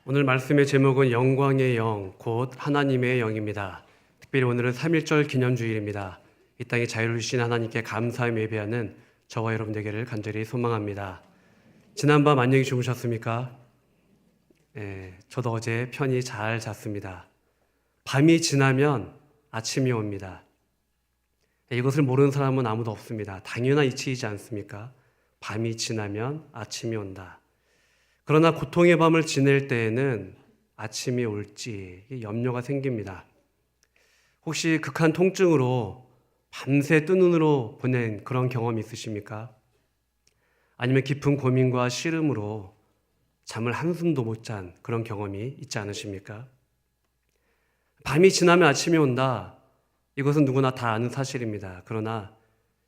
오늘 말씀의 제목은 영광의 영, 곧 하나님의 영입니다. 특별히 오늘은 3.1절 기념주일입니다. 이 땅에 자유를 주신 하나님께 감사하며 예배하는 저와 여러분 되기를 간절히 소망합니다. 지난밤 안녕히 주무셨습니까? 저도 어제 편히 잘 잤습니다. 밤이 지나면 아침이 옵니다. 이것을 모르는 사람은 아무도 없습니다. 당연한 이치이지 않습니까? 밤이 지나면 아침이 온다. 그러나 고통의 밤을 지낼 때에는 아침이 올지 염려가 생깁니다. 혹시 극한 통증으로 밤새 뜬 눈으로 보낸 그런 경험이 있으십니까? 아니면 깊은 고민과 시름으로 잠을 한숨도 못 잔 그런 경험이 있지 않으십니까? 밤이 지나면 아침이 온다. 이것은 누구나 다 아는 사실입니다. 그러나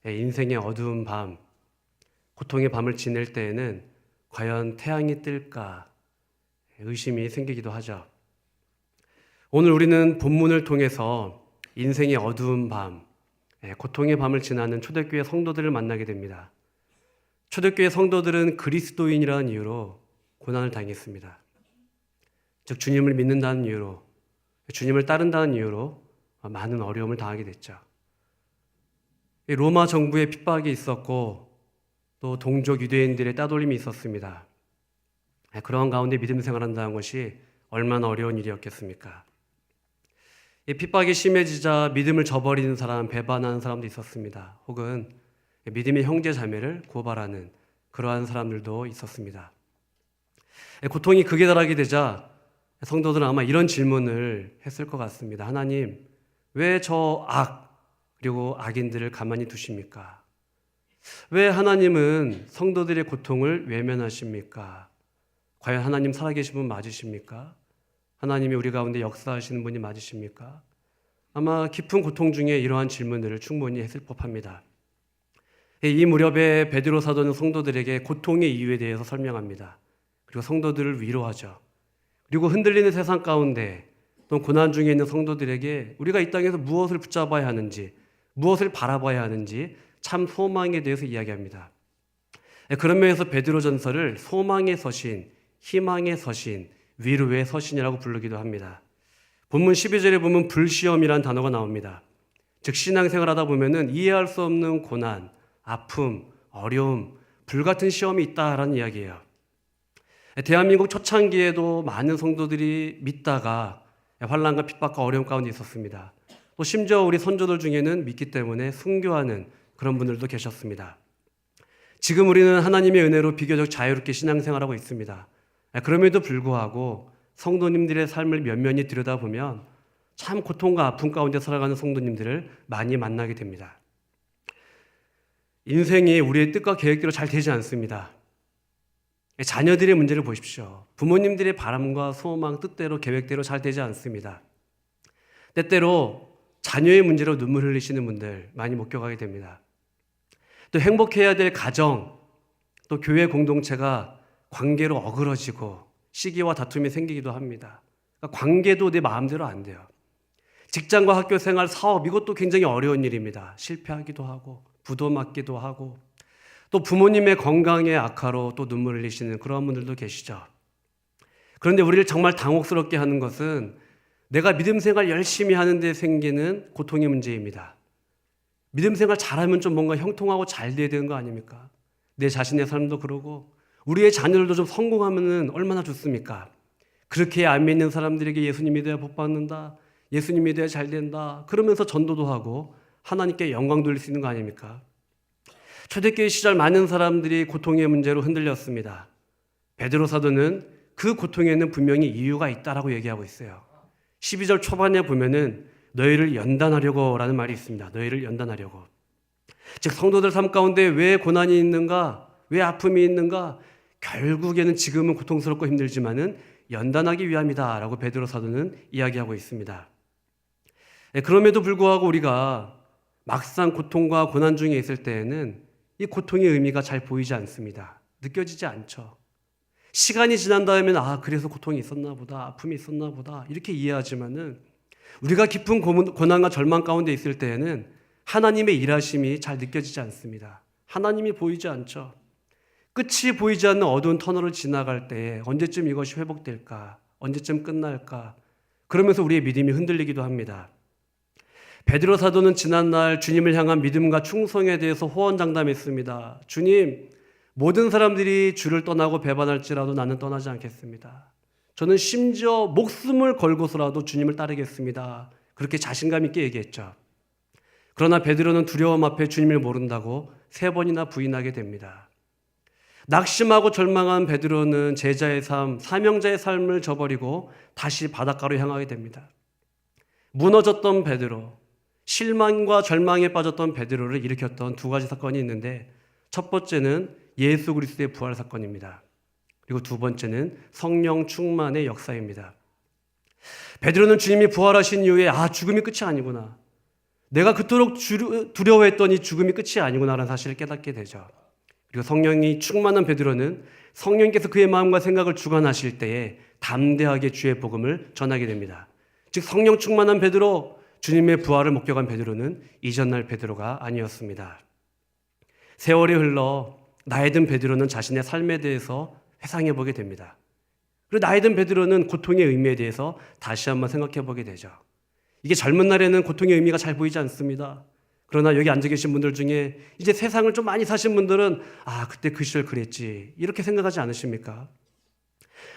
인생의 어두운 밤, 고통의 밤을 지낼 때에는 과연 태양이 뜰까 의심이 생기기도 하죠. 오늘 우리는 본문을 통해서 인생의 어두운 밤, 고통의 밤을 지나는 초대교회 성도들을 만나게 됩니다. 초대교회 성도들은 그리스도인이라는 이유로 고난을 당했습니다. 즉 주님을 믿는다는 이유로, 주님을 따른다는 이유로 많은 어려움을 당하게 됐죠. 로마 정부의 핍박이 있었고 또 동족 유대인들의 따돌림이 있었습니다. 그러한 가운데 믿음 생활한다는 것이 얼마나 어려운 일이었겠습니까? 이 핍박이 심해지자 믿음을 저버리는 사람, 배반하는 사람도 있었습니다. 혹은 믿음의 형제 자매를 고발하는 그러한 사람들도 있었습니다. 고통이 극에 달하게 되자 성도들은 아마 이런 질문을 했을 것 같습니다. 하나님, 왜 저 그리고 악인들을 가만히 두십니까? 왜 하나님은 성도들의 고통을 외면하십니까? 과연 하나님 살아계신 분 맞으십니까? 하나님이 우리 가운데 역사하시는 분이 맞으십니까? 아마 깊은 고통 중에 이러한 질문들을 충분히 했을 법합니다. 이 무렵에 베드로 사도는 성도들에게 고통의 이유에 대해서 설명합니다. 그리고 성도들을 위로하죠. 그리고 흔들리는 세상 가운데 또 고난 중에 있는 성도들에게 우리가 이 땅에서 무엇을 붙잡아야 하는지, 무엇을 바라봐야 하는지 참 소망에 대해서 이야기합니다. 그런 면에서 베드로전서를 소망의 서신, 희망의 서신, 위로의 서신이라고 부르기도 합니다. 본문 12절에 보면 불시험이라는 단어가 나옵니다. 즉 신앙생활하다 보면은 이해할 수 없는 고난, 아픔, 어려움, 불같은 시험이 있다라는 이야기예요. 대한민국 초창기에도 많은 성도들이 믿다가 환난과 핍박과 어려움 가운데 있었습니다. 또 심지어 우리 선조들 중에는 믿기 때문에 순교하는 그런 분들도 계셨습니다. 지금 우리는 하나님의 은혜로 비교적 자유롭게 신앙생활하고 있습니다. 그럼에도 불구하고 성도님들의 삶을 면면히 들여다보면 참 고통과 아픔 가운데 살아가는 성도님들을 많이 만나게 됩니다. 인생이 우리의 뜻과 계획대로 잘 되지 않습니다. 자녀들의 문제를 보십시오. 부모님들의 바람과 소망, 뜻대로 계획대로 잘 되지 않습니다. 때때로 자녀의 문제로 눈물 흘리시는 분들 많이 목격하게 됩니다. 또 행복해야 될 가정, 또 교회 공동체가 관계로 어그러지고 시기와 다툼이 생기기도 합니다. 그러니까 관계도 내 마음대로 안 돼요. 직장과 학교 생활, 사업 이것도 굉장히 어려운 일입니다. 실패하기도 하고 부도 맞기도 하고 또 부모님의 건강에 악화로 또 눈물을 흘리시는 그런 분들도 계시죠. 그런데 우리를 정말 당혹스럽게 하는 것은 내가 믿음 생활 열심히 하는데 생기는 고통의 문제입니다. 믿음 생활 잘하면 좀 뭔가 형통하고 잘 돼야 되는 거 아닙니까? 내 자신의 삶도 그러고 우리의 자녀들도 좀 성공하면 얼마나 좋습니까? 그렇게 안 믿는 사람들에게 예수님 믿어야 복 받는다, 예수님 믿어야 잘 된다 그러면서 전도도 하고 하나님께 영광 돌릴 수 있는 거 아닙니까? 초대교회 시절 많은 사람들이 고통의 문제로 흔들렸습니다. 베드로 사도는 그 고통에는 분명히 이유가 있다라고 얘기하고 있어요. 12절 초반에 보면은 너희를 연단하려고 라는 말이 있습니다. 너희를 연단하려고. 즉 성도들 삶 가운데 왜 고난이 있는가? 왜 아픔이 있는가? 결국에는 지금은 고통스럽고 힘들지만은 연단하기 위함이다 라고 베드로 사도는 이야기하고 있습니다. 그럼에도 불구하고 우리가 막상 고통과 고난 중에 있을 때에는 이 고통의 의미가 잘 보이지 않습니다. 느껴지지 않죠. 시간이 지난 다음에는 그래서 고통이 있었나 보다, 아픔이 있었나 보다 이렇게 이해하지만은 우리가 깊은 고난과 절망 가운데 있을 때에는 하나님의 일하심이 잘 느껴지지 않습니다. 하나님이 보이지 않죠. 끝이 보이지 않는 어두운 터널을 지나갈 때에 언제쯤 이것이 회복될까? 언제쯤 끝날까? 그러면서 우리의 믿음이 흔들리기도 합니다. 베드로 사도는 지난날 주님을 향한 믿음과 충성에 대해서 호언장담했습니다. 주님, 모든 사람들이 주를 떠나고 배반할지라도 나는 떠나지 않겠습니다. 저는 심지어 목숨을 걸고서라도 주님을 따르겠습니다. 그렇게 자신감 있게 얘기했죠. 그러나 베드로는 두려움 앞에 주님을 모른다고 3번이나 부인하게 됩니다. 낙심하고 절망한 베드로는 제자의 삶, 사명자의 삶을 저버리고 다시 바닷가로 향하게 됩니다. 무너졌던 베드로, 실망과 절망에 빠졌던 베드로를 일으켰던 2가지 사건이 있는데, 첫 번째는 예수 그리스도의 부활 사건입니다. 그리고 2번째는 성령 충만의 역사입니다. 베드로는 주님이 부활하신 이후에 죽음이 끝이 아니구나, 내가 그토록 두려워했던 이 죽음이 끝이 아니구나라는 사실을 깨닫게 되죠. 그리고 성령이 충만한 베드로는 성령께서 그의 마음과 생각을 주관하실 때에 담대하게 주의 복음을 전하게 됩니다. 즉 성령 충만한 베드로, 주님의 부활을 목격한 베드로는 이전날 베드로가 아니었습니다. 세월이 흘러 나이 든 베드로는 자신의 삶에 대해서 회상해 보게 됩니다. 그리고 나이 든 베드로는 고통의 의미에 대해서 다시 한번 생각해 보게 되죠. 이게 젊은 날에는 고통의 의미가 잘 보이지 않습니다. 그러나 여기 앉아 계신 분들 중에 이제 세상을 좀 많이 사신 분들은 그때 그 시절 그랬지, 이렇게 생각하지 않으십니까?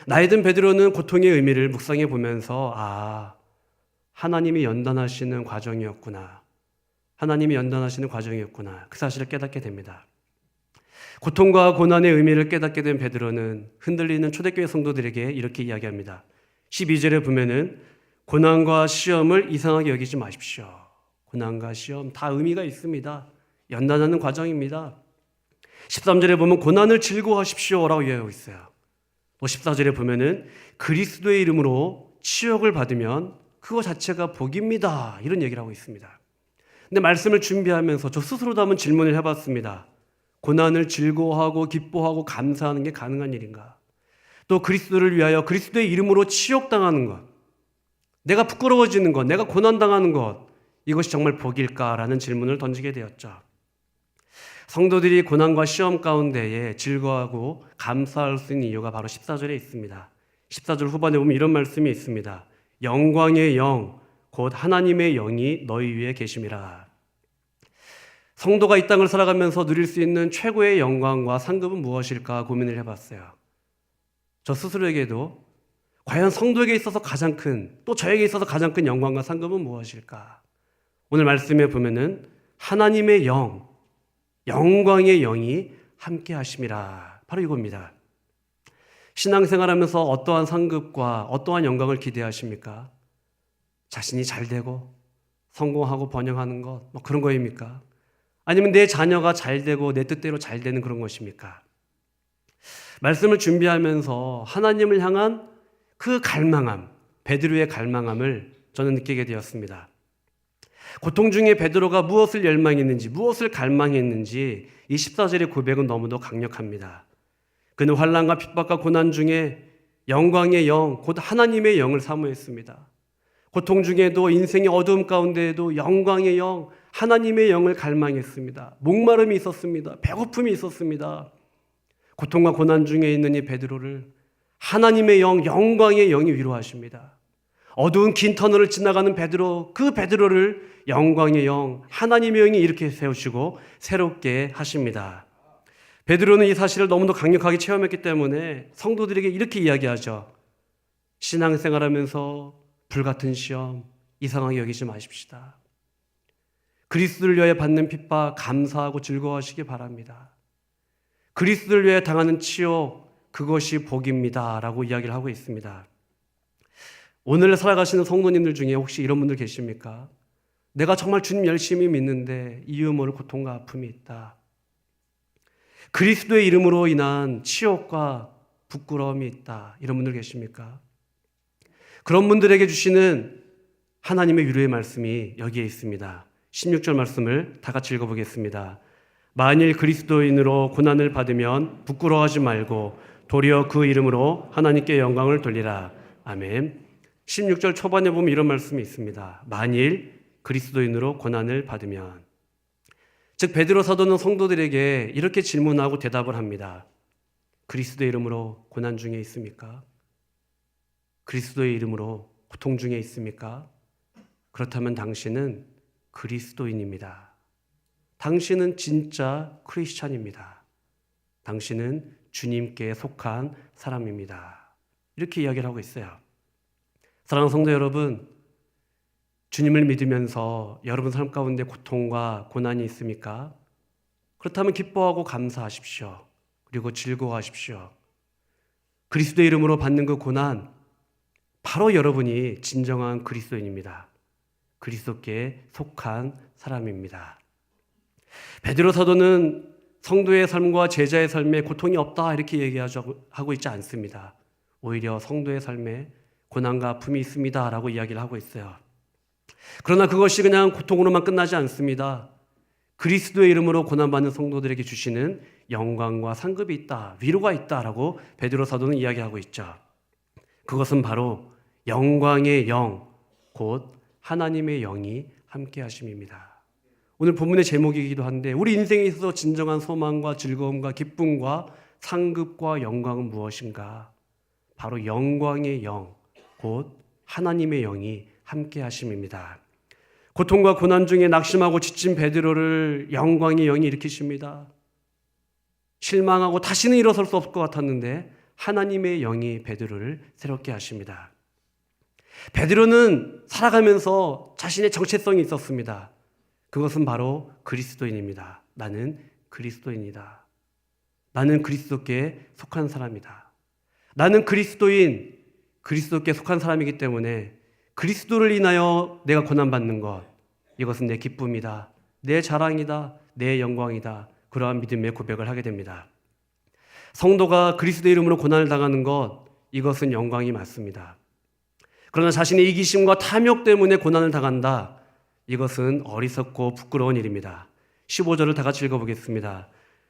나이 든 베드로는 고통의 의미를 묵상해 보면서 하나님이 연단하시는 과정이었구나, 하나님이 연단하시는 과정이었구나, 그 사실을 깨닫게 됩니다. 고통과 고난의 의미를 깨닫게 된 베드로는 흔들리는 초대교회 성도들에게 이렇게 이야기합니다. 12절에 보면은 고난과 시험을 이상하게 여기지 마십시오. 고난과 시험 다 의미가 있습니다. 연단하는 과정입니다. 13절에 보면 고난을 즐거워하십시오라고 이야기하고 있어요. 또 14절에 보면은 그리스도의 이름으로 치욕을 받으면 그거 자체가 복입니다, 이런 얘기를 하고 있습니다. 근데 말씀을 준비하면서 저 스스로도 한번 질문을 해봤습니다. 고난을 즐거워하고 기뻐하고 감사하는 게 가능한 일인가? 또 그리스도를 위하여 그리스도의 이름으로 치욕당하는 것, 내가 부끄러워지는 것, 내가 고난당하는 것, 이것이 정말 복일까라는 질문을 던지게 되었죠. 성도들이 고난과 시험 가운데에 즐거워하고 감사할 수 있는 이유가 바로 14절에 있습니다. 14절 후반에 보면 이런 말씀이 있습니다. 영광의 영, 곧 하나님의 영이 너희 위에 계심이라. 성도가 이 땅을 살아가면서 누릴 수 있는 최고의 영광과 상급은 무엇일까 고민을 해봤어요. 저 스스로에게도 과연 성도에게 있어서 가장 큰, 또 저에게 있어서 가장 큰 영광과 상급은 무엇일까? 오늘 말씀에 보면은 하나님의 영, 영광의 영이 함께 하심이라, 바로 이겁니다. 신앙생활하면서 어떠한 상급과 어떠한 영광을 기대하십니까? 자신이 잘 되고 성공하고 번영하는 것, 그런 거입니까? 아니면 내 자녀가 잘 되고 내 뜻대로 잘 되는 그런 것입니까? 말씀을 준비하면서 하나님을 향한 그 갈망함, 베드로의 갈망함을 저는 느끼게 되었습니다. 고통 중에 베드로가 무엇을 열망했는지, 무엇을 갈망했는지 이 14절의 고백은 너무도 강력합니다. 그는 환난과 핍박과 고난 중에 영광의 영, 곧 하나님의 영을 사모했습니다. 고통 중에도 인생의 어두움 가운데에도 영광의 영, 하나님의 영을 갈망했습니다. 목마름이 있었습니다. 배고픔이 있었습니다. 고통과 고난 중에 있는 이 베드로를 하나님의 영, 영광의 영이 위로하십니다. 어두운 긴 터널을 지나가는 베드로, 그 베드로를 영광의 영, 하나님의 영이 이렇게 세우시고 새롭게 하십니다. 베드로는 이 사실을 너무도 강력하게 체험했기 때문에 성도들에게 이렇게 이야기하죠. 신앙생활하면서 불같은 시험 이상하게 여기지 마십시다. 그리스도를 위하여 받는 핍박 감사하고 즐거워하시기 바랍니다. 그리스도를 위하여 당하는 치욕, 그것이 복입니다 라고 이야기를 하고 있습니다. 오늘 살아가시는 성도님들 중에 혹시 이런 분들 계십니까? 내가 정말 주님 열심히 믿는데 이유 모를 고통과 아픔이 있다. 그리스도의 이름으로 인한 치욕과 부끄러움이 있다. 이런 분들 계십니까? 그런 분들에게 주시는 하나님의 위로의 말씀이 여기에 있습니다. 16절 말씀을 다 같이 읽어보겠습니다. 만일 그리스도인으로 고난을 받으면 부끄러워하지 말고 도리어 그 이름으로 하나님께 영광을 돌리라. 아멘. 16절 초반에 보면 이런 말씀이 있습니다. 만일 그리스도인으로 고난을 받으면, 즉 베드로 사도는 성도들에게 이렇게 질문하고 대답을 합니다. 그리스도의 이름으로 고난 중에 있습니까? 그리스도의 이름으로 고통 중에 있습니까? 그렇다면 당신은 그리스도인입니다. 당신은 진짜 크리스찬입니다. 당신은 주님께 속한 사람입니다. 이렇게 이야기를 하고 있어요. 사랑하는 성도 여러분, 주님을 믿으면서 여러분 삶 가운데 고통과 고난이 있습니까? 그렇다면 기뻐하고 감사하십시오. 그리고 즐거워하십시오. 그리스도의 이름으로 받는 그 고난, 바로 여러분이 진정한 그리스도인입니다. 그리스도께 속한 사람입니다. 베드로 사도는 성도의 삶과 제자의 삶에 고통이 없다 이렇게 얘기하고 있지 않습니다. 오히려 성도의 삶에 고난과 아픔이 있습니다 라고 이야기를 하고 있어요. 그러나 그것이 그냥 고통으로만 끝나지 않습니다. 그리스도의 이름으로 고난받는 성도들에게 주시는 영광과 상급이 있다, 위로가 있다라고 베드로 사도는 이야기하고 있죠. 그것은 바로 영광의 영, 곧 하나님의 영이 함께 하심입니다. 오늘 본문의 제목이기도 한데 우리 인생에 있어서 진정한 소망과 즐거움과 기쁨과 상급과 영광은 무엇인가? 바로 영광의 영, 곧 하나님의 영이 함께 하심입니다. 고통과 고난 중에 낙심하고 지친 베드로를 영광의 영이 일으키십니다. 실망하고 다시는 일어설 수 없을 것 같았는데 하나님의 영이 베드로를 새롭게 하십니다. 베드로는 살아가면서 자신의 정체성이 있었습니다. 그것은 바로 그리스도인입니다. 나는 그리스도인이다. 나는 그리스도께 속한 사람이다. 나는 그리스도인, 그리스도께 속한 사람이기 때문에 그리스도를 인하여 내가 고난받는 것, 이것은 내 기쁨이다. 내 자랑이다. 내 영광이다. 그러한 믿음의 고백을 하게 됩니다. 성도가 그리스도의 이름으로 고난을 당하는 것, 이것은 영광이 맞습니다. 그러나 자신의 이기심과 탐욕 때문에 고난을 당한다. 이것은 어리석고 부끄러운 일입니다. 15절을 다 같이 읽어보겠습니다.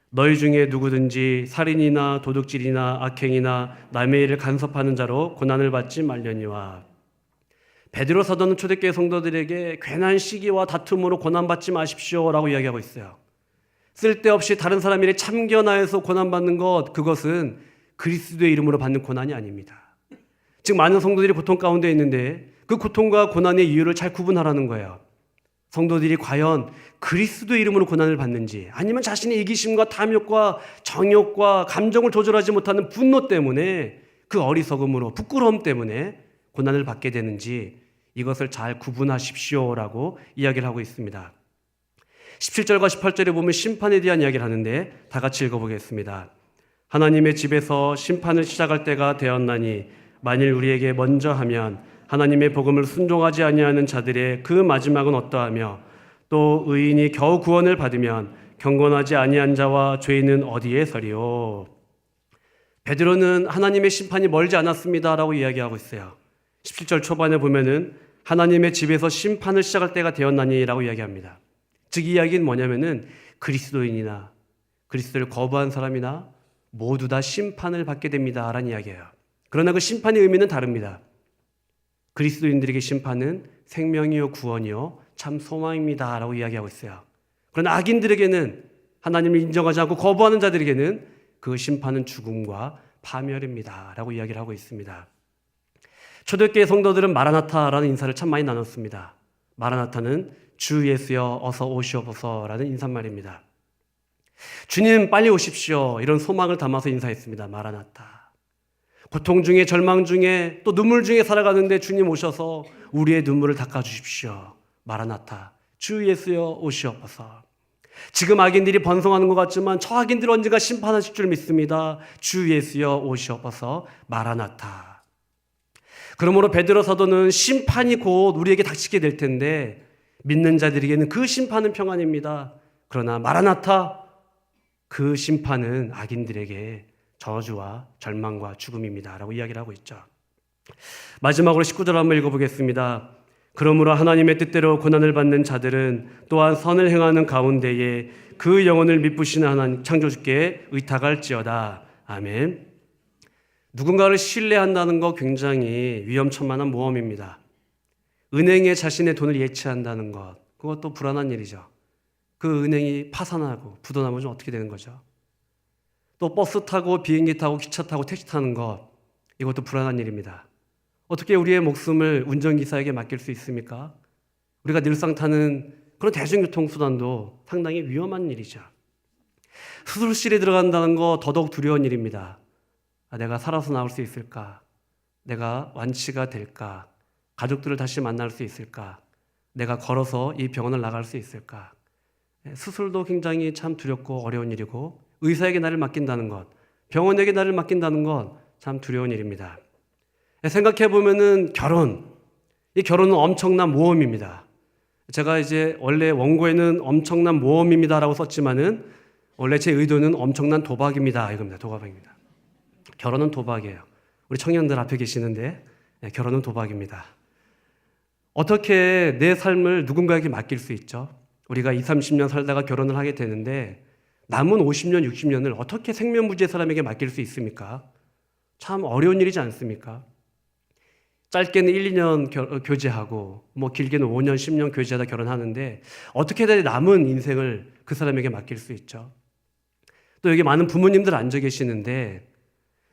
너희 중에 누구든지 살인이나 도둑질이나 악행이나 남의 일을 간섭하는 자로 고난을 받지 말려니와. 베드로 사도는 초대교회 성도들에게 괜한 시기와 다툼으로 고난받지 마십시오라고 이야기하고 있어요. 쓸데없이 다른 사람 일에 참견하여서 고난받는 것, 그것은 그리스도의 이름으로 받는 고난이 아닙니다. 즉 많은 성도들이 고통 가운데 있는데 그 고통과 고난의 이유를 잘 구분하라는 거예요. 성도들이 과연 그리스도의 이름으로 고난을 받는지, 아니면 자신의 이기심과 탐욕과 정욕과 감정을 조절하지 못하는 분노 때문에, 그 어리석음으로 부끄러움 때문에 고난을 받게 되는지, 이것을 잘 구분하십시오라고 이야기를 하고 있습니다. 17절과 18절에 보면 심판에 대한 이야기를 하는데 다 같이 읽어보겠습니다. 하나님의 집에서 심판을 시작할 때가 되었나니 만일 우리에게 먼저 하면 하나님의 복음을 순종하지 아니하는 자들의 그 마지막은 어떠하며, 또 의인이 겨우 구원을 받으면 경건하지 아니한 자와 죄인은 어디에 서리요. 베드로는 하나님의 심판이 멀지 않았습니다라고 이야기하고 있어요. 17절 초반에 보면은 하나님의 집에서 심판을 시작할 때가 되었나니라고 이야기합니다. 즉 이 이야기는 뭐냐면은 그리스도인이나 그리스도를 거부한 사람이나 모두 다 심판을 받게 됩니다라는 이야기예요. 그러나 그 심판의 의미는 다릅니다. 그리스도인들에게 심판은 생명이요 구원이요 참 소망입니다라고 이야기하고 있어요. 그러나 악인들에게는, 하나님을 인정하지 않고 거부하는 자들에게는 그 심판은 죽음과 파멸입니다라고 이야기를 하고 있습니다. 초대교회 성도들은 마라나타라는 인사를 참 많이 나눴습니다. 마라나타는 주 예수여 어서 오시옵소서라는 인사말입니다. 주님 빨리 오십시오, 이런 소망을 담아서 인사했습니다. 마라나타. 고통 중에, 절망 중에, 또 눈물 중에 살아가는데 주님 오셔서 우리의 눈물을 닦아주십시오. 마라나타. 주 예수여 오시옵소서. 지금 악인들이 번성하는 것 같지만 저 악인들 언젠가 심판하실 줄 믿습니다. 주 예수여 오시옵소서. 마라나타. 그러므로 베드로 사도는 심판이 곧 우리에게 닥치게 될 텐데 믿는 자들에게는 그 심판은 평안입니다. 그러나 마라나타, 그 심판은 악인들에게 저주와 절망과 죽음입니다 라고 이야기를 하고 있죠. 마지막으로 19절 한번 읽어보겠습니다. 그러므로 하나님의 뜻대로 고난을 받는 자들은 또한 선을 행하는 가운데에 그 영혼을 미쁘시는 하나님 창조주께 의탁할지어다. 아멘. 누군가를 신뢰한다는 거 굉장히 위험천만한 모험입니다. 은행에 자신의 돈을 예치한다는 것, 그것도 불안한 일이죠. 그 은행이 파산하고 부도나면 좀 어떻게 되는 거죠? 또 버스 타고 비행기 타고 기차 타고 택시 타는 것, 이것도 불안한 일입니다. 어떻게 우리의 목숨을 운전기사에게 맡길 수 있습니까? 우리가 늘상 타는 그런 대중교통수단도 상당히 위험한 일이죠. 수술실에 들어간다는 거 더더욱 두려운 일입니다. 내가 살아서 나올 수 있을까? 내가 완치가 될까? 가족들을 다시 만날 수 있을까? 내가 걸어서 이 병원을 나갈 수 있을까? 수술도 굉장히 참 두렵고 어려운 일이고 의사에게 나를 맡긴다는 것, 병원에게 나를 맡긴다는 것 참 두려운 일입니다. 생각해 보면은 이 결혼은 엄청난 모험입니다. 제가 이제 원래 원고에는 엄청난 모험입니다라고 썼지만은 원래 제 의도는 엄청난 도박입니다. 이겁니다. 도박입니다. 결혼은 도박이에요. 우리 청년들 앞에 계시는데 결혼은 도박입니다. 어떻게 내 삶을 누군가에게 맡길 수 있죠? 우리가 20, 30년 살다가 결혼을 하게 되는데 남은 50년, 60년을 어떻게 생면부지의 사람에게 맡길 수 있습니까? 참 어려운 일이지 않습니까? 짧게는 1, 2년 교제하고 길게는 5년, 10년 교제하다 결혼하는데 어떻게 해야 남은 인생을 그 사람에게 맡길 수 있죠? 또 여기 많은 부모님들 앉아 계시는데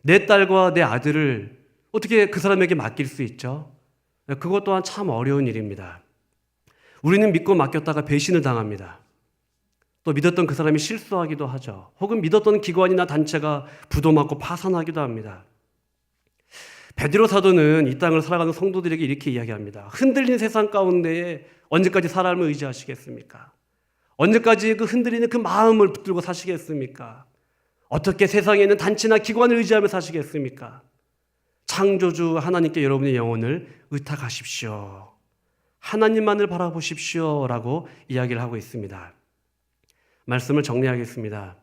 내 딸과 내 아들을 어떻게 그 사람에게 맡길 수 있죠? 그것 또한 참 어려운 일입니다. 우리는 믿고 맡겼다가 배신을 당합니다. 또 믿었던 그 사람이 실수하기도 하죠. 혹은 믿었던 기관이나 단체가 부도맞고 파산하기도 합니다. 베드로 사도는 이 땅을 살아가는 성도들에게 이렇게 이야기합니다. 흔들린 세상 가운데에 언제까지 사람을 의지하시겠습니까? 언제까지 그 흔들리는 그 마음을 붙들고 사시겠습니까? 어떻게 세상에 있는 단체나 기관을 의지하며 사시겠습니까? 창조주 하나님께 여러분의 영혼을 의탁하십시오. 하나님만을 바라보십시오. 라고 이야기를 하고 있습니다. 말씀을 정리하겠습니다.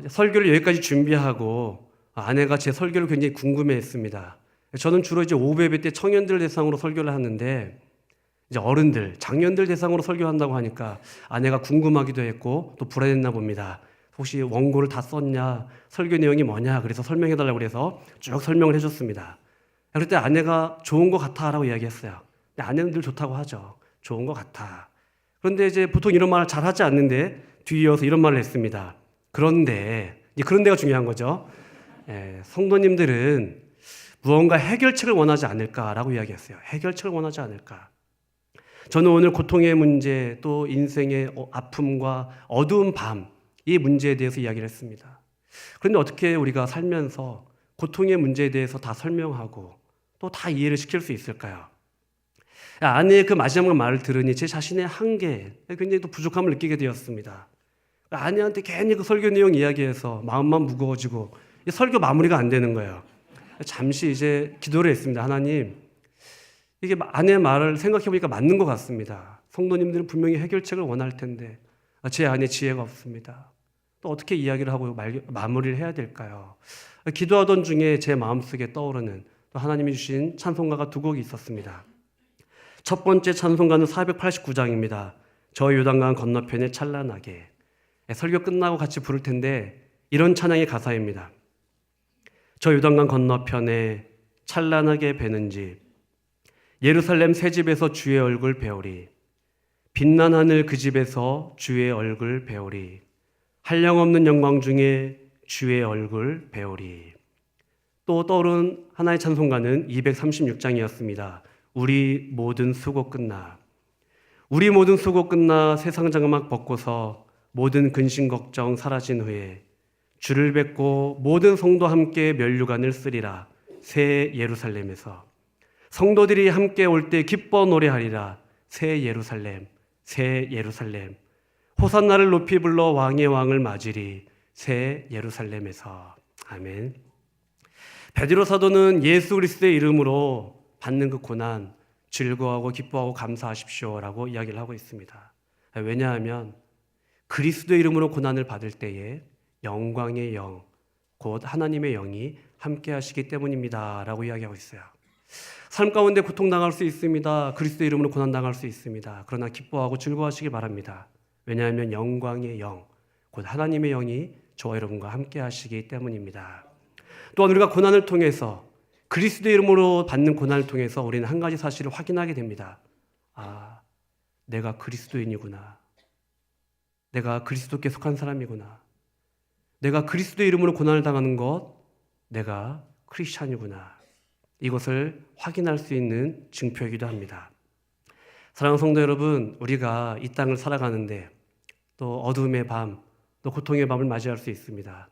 설교를 여기까지 준비하고 아내가 제 설교를 굉장히 궁금해했습니다. 저는 주로 이제 오베베 때 청년들 대상으로 설교를 하는데 이제 어른들, 장년들 대상으로 설교한다고 하니까 아내가 궁금하기도 했고 또 불안했나 봅니다. 혹시 원고를 다 썼냐? 설교 내용이 뭐냐? 그래서 설명해달라고 그래서 쭉 설명을 해줬습니다. 그럴 때 아내가 좋은 것 같아 라고 이야기했어요. 근데 아내는 늘 좋다고 하죠. 좋은 것 같아. 그런데 이제 보통 이런 말을 잘 하지 않는데 뒤이어서 이런 말을 했습니다. 그런데, 이제 그런데가 중요한 거죠. 성도님들은 무언가 해결책을 원하지 않을까라고 이야기했어요. 해결책을 원하지 않을까. 저는 오늘 고통의 문제 또 인생의 아픔과 어두운 밤 이 문제에 대해서 이야기를 했습니다. 그런데 어떻게 우리가 살면서 고통의 문제에 대해서 다 설명하고 또 다 이해를 시킬 수 있을까요? 아내의 그 마지막 말을 들으니 제 자신의 한계, 굉장히 또 부족함을 느끼게 되었습니다. 아내한테 괜히 그 설교 내용 이야기해서 마음만 무거워지고 설교 마무리가 안 되는 거예요. 잠시 이제 기도를 했습니다. 하나님, 이게 아내의 말을 생각해 보니까 맞는 것 같습니다. 성도님들은 분명히 해결책을 원할 텐데 제 안에 지혜가 없습니다. 또 어떻게 이야기를 하고 마무리를 해야 될까요? 기도하던 중에 제 마음속에 떠오르는 또 하나님이 주신 찬송가가 두 곡이 있었습니다. 첫 번째 찬송가는 489장입니다. 저 요단강 건너편에 찬란하게. 설교 끝나고 같이 부를 텐데 이런 찬양의 가사입니다. 저 요단강 건너편에 찬란하게 배는 집, 예루살렘 새 집에서 주의 얼굴 배우리. 빛난 하늘 그 집에서 주의 얼굴 배우리. 한량없는 영광 중에 주의 얼굴 배우리. 또 떠오른 하나의 찬송가는 236장이었습니다. 우리 모든 수고 끝나. 우리 모든 수고 끝나 세상 장막 벗고서 모든 근심 걱정 사라진 후에 주를 뵙고 모든 성도 함께 면류관을 쓰리라. 새 예루살렘에서 성도들이 함께 올 때 기뻐 노래하리라. 새 예루살렘, 새 예루살렘. 호산나를 높이 불러 왕의 왕을 맞으리. 새 예루살렘에서. 아멘. 베드로 사도는 예수 그리스도의 이름으로 받는 그 고난 즐거워하고 기뻐하고 감사하십시오라고 이야기를 하고 있습니다. 왜냐하면 그리스도의 이름으로 고난을 받을 때에 영광의 영, 곧 하나님의 영이 함께 하시기 때문입니다 라고 이야기하고 있어요. 삶 가운데 고통당할 수 있습니다. 그리스도의 이름으로 고난당할 수 있습니다. 그러나 기뻐하고 즐거워하시기 바랍니다. 왜냐하면 영광의 영, 곧 하나님의 영이 저와 여러분과 함께 하시기 때문입니다. 또한 우리가 고난을 통해서 그리스도의 이름으로 받는 고난을 통해서 우리는 한 가지 사실을 확인하게 됩니다. 아, 내가 그리스도인이구나. 내가 그리스도께 속한 사람이구나. 내가 그리스도의 이름으로 고난을 당하는 것, 내가 크리스찬이구나. 이것을 확인할 수 있는 증표이기도 합니다. 사랑하는 성도 여러분, 우리가 이 땅을 살아가는데 또 어둠의 밤, 또 고통의 밤을 맞이할 수 있습니다.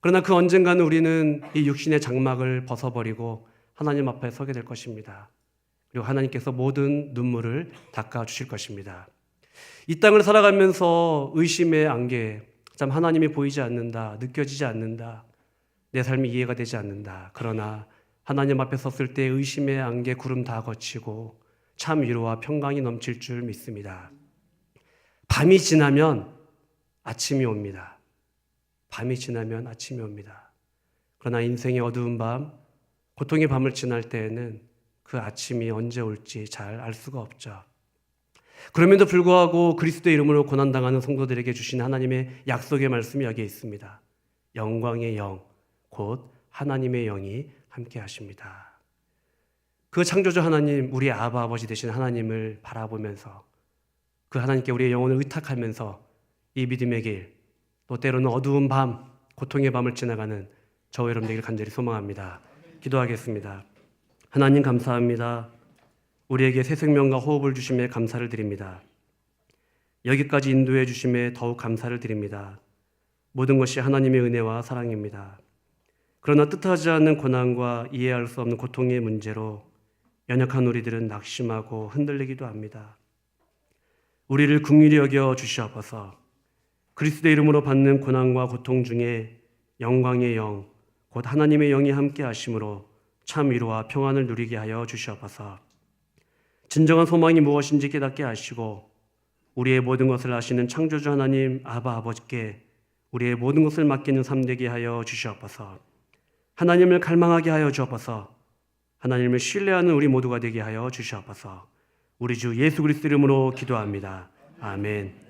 그러나 그 언젠가는 우리는 이 육신의 장막을 벗어버리고 하나님 앞에 서게 될 것입니다. 그리고 하나님께서 모든 눈물을 닦아주실 것입니다. 이 땅을 살아가면서 의심의 안개, 참 하나님이 보이지 않는다, 느껴지지 않는다, 내 삶이 이해가 되지 않는다. 그러나 하나님 앞에 섰을 때 의심의 안개 구름 다 거치고 참 위로와 평강이 넘칠 줄 믿습니다. 밤이 지나면 아침이 옵니다. 밤이 지나면 아침이 옵니다. 그러나 인생의 어두운 밤, 고통의 밤을 지날 때에는 그 아침이 언제 올지 잘 알 수가 없죠. 그럼에도 불구하고 그리스도의 이름으로 고난당하는 성도들에게 주신 하나님의 약속의 말씀이 여기에 있습니다. 영광의 영, 곧 하나님의 영이 함께 하십니다. 그 창조주 하나님, 우리의 아바 아버지 되신 하나님을 바라보면서 그 하나님께 우리의 영혼을 의탁하면서 이 믿음의 길, 또 때로는 어두운 밤, 고통의 밤을 지나가는 저와 여러분 되기를 간절히 소망합니다. 기도하겠습니다. 하나님 감사합니다. 우리에게 새 생명과 호흡을 주심에 감사를 드립니다. 여기까지 인도해 주심에 더욱 감사를 드립니다. 모든 것이 하나님의 은혜와 사랑입니다. 그러나 뜻하지 않는 고난과 이해할 수 없는 고통의 문제로 연약한 우리들은 낙심하고 흔들리기도 합니다. 우리를 긍휼히 여겨 주시옵소서. 그리스도의 이름으로 받는 고난과 고통 중에 영광의 영, 곧 하나님의 영이 함께 하심으로 참 위로와 평안을 누리게 하여 주시옵소서. 진정한 소망이 무엇인지 깨닫게 하시고 우리의 모든 것을 아시는 창조주 하나님 아바 아버지께 우리의 모든 것을 맡기는 삶 되게 하여 주시옵소서. 하나님을 갈망하게 하여 주옵소서. 하나님을 신뢰하는 우리 모두가 되게 하여 주시옵소서. 우리 주 예수 그리스도 이름으로 기도합니다. 아멘.